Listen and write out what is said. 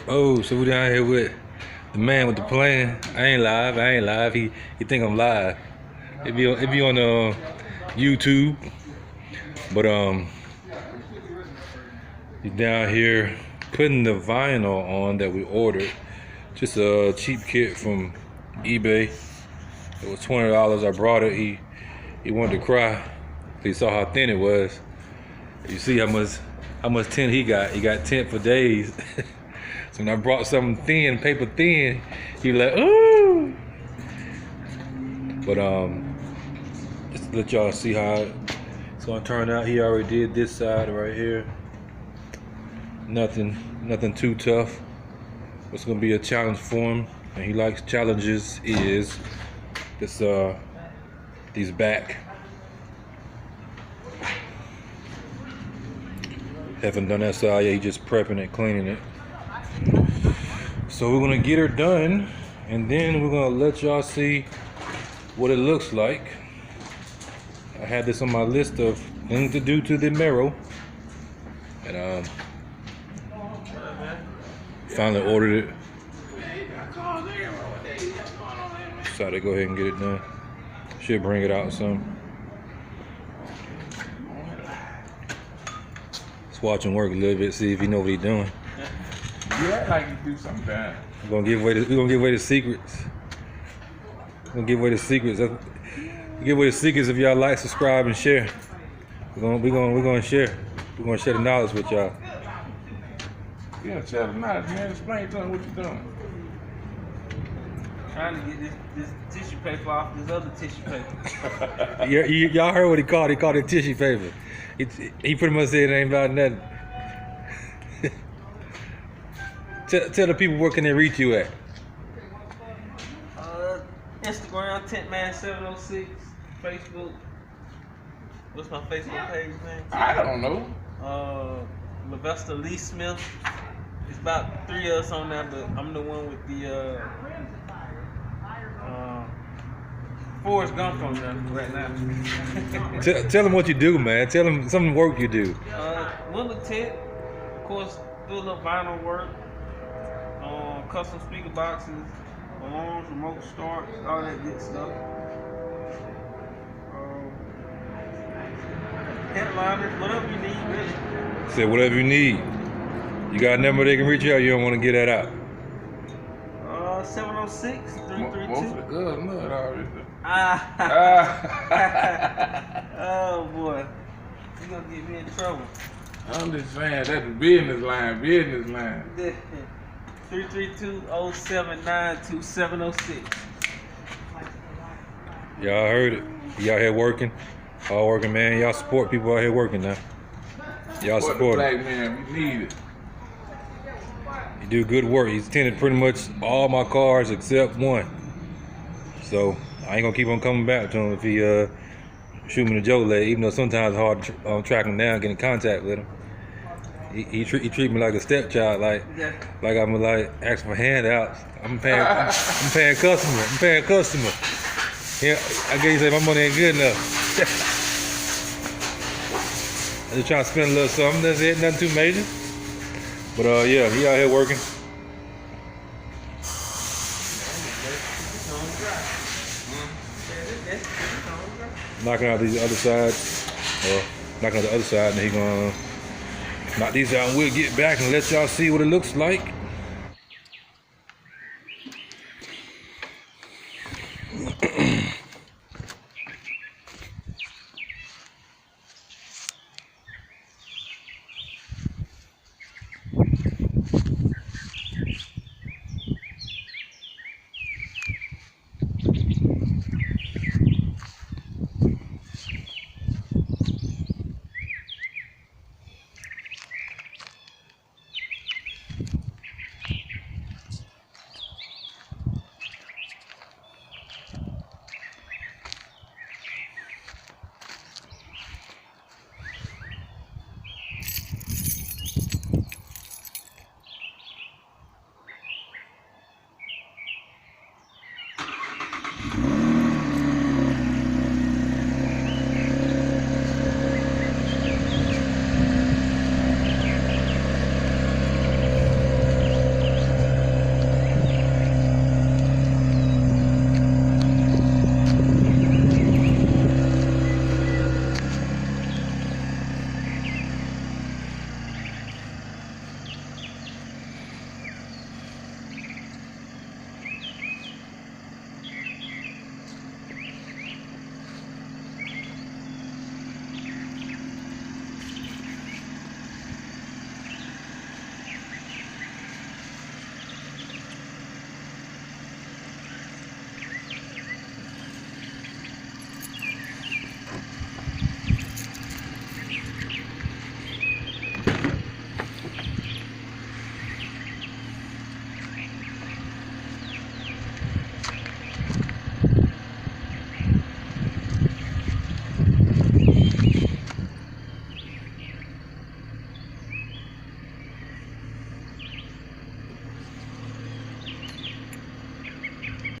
Oh, so we down here with the man with the plan. I ain't live. He think I'm live. It be on YouTube, but he's down here putting the vinyl on that we ordered. Just a cheap kit from eBay. It was $20. I brought it. He wanted to cry. He saw how thin it was. You see how much tint he got. He got tint for days. So when I brought something thin, paper thin, he was like, ooh. But just to let y'all see how it's gonna turn out. He already did this side right here. Nothing too tough. It's gonna be a challenge for him, and he likes challenges. Is this these back. Haven't done that side yet. He just prepping it, cleaning it. So we're gonna get her done, and then we're gonna let y'all see what it looks like. I had this on my list of things to do to the Camaro, and finally ordered it. Decided to go ahead and get it done. Should bring it out some. Just watch him work a little bit, see if he know what he's doing. You act like you do sometimes. We're gonna give away the secrets. We're gonna give away the secrets. Give away the secrets if y'all like, subscribe, and share. We're gonna share. We're gonna share the knowledge with y'all. You gotta tell them knowledge, man. Explain to them what you're doing. Trying to get this tissue paper off this other tissue paper. Y'all heard what he called it. He called it tissue paper. He pretty much said it ain't about nothing. Tell the people where can they reach you at. Instagram, Tintman706. Facebook. What's my Facebook page name? I don't know. Lavesta Lee Smith. It's about 3 of us on there, but I'm the one with the Forrest Gump on there right now. Tell them what you do, man. Tell them some of the work you do. Window tint, of course, do a little vinyl work, custom speaker boxes, alarms, remote starts, all that good stuff. Headliners, whatever you need, really. Say whatever you need. You got a number they can reach out. You don't want to get that out. 706-332. Most of the good mud already. Oh boy, you gonna get me in trouble. I'm just saying that's the business line. 332-079-2706. Y'all heard it. He out here working. Hard working, man. Y'all support people out here working now. Y'all support the him. black man, we need it. He do good work. He's tinted pretty much all my cars except one. So I ain't gonna keep on coming back to him if he shoot me the Joe leg. Even though sometimes it's hard to track him down, get in contact with him. He treat me like a stepchild, like I'm like asking for handouts. I'm paying customer. Yeah, I guess you say my money ain't good enough. I'm just trying to spend a little something. That's it, nothing too major. But yeah, he out here working. Knocking out these other sides, knocking out the other side, and he gonna knock these out, and we'll get back and let y'all see what it looks like.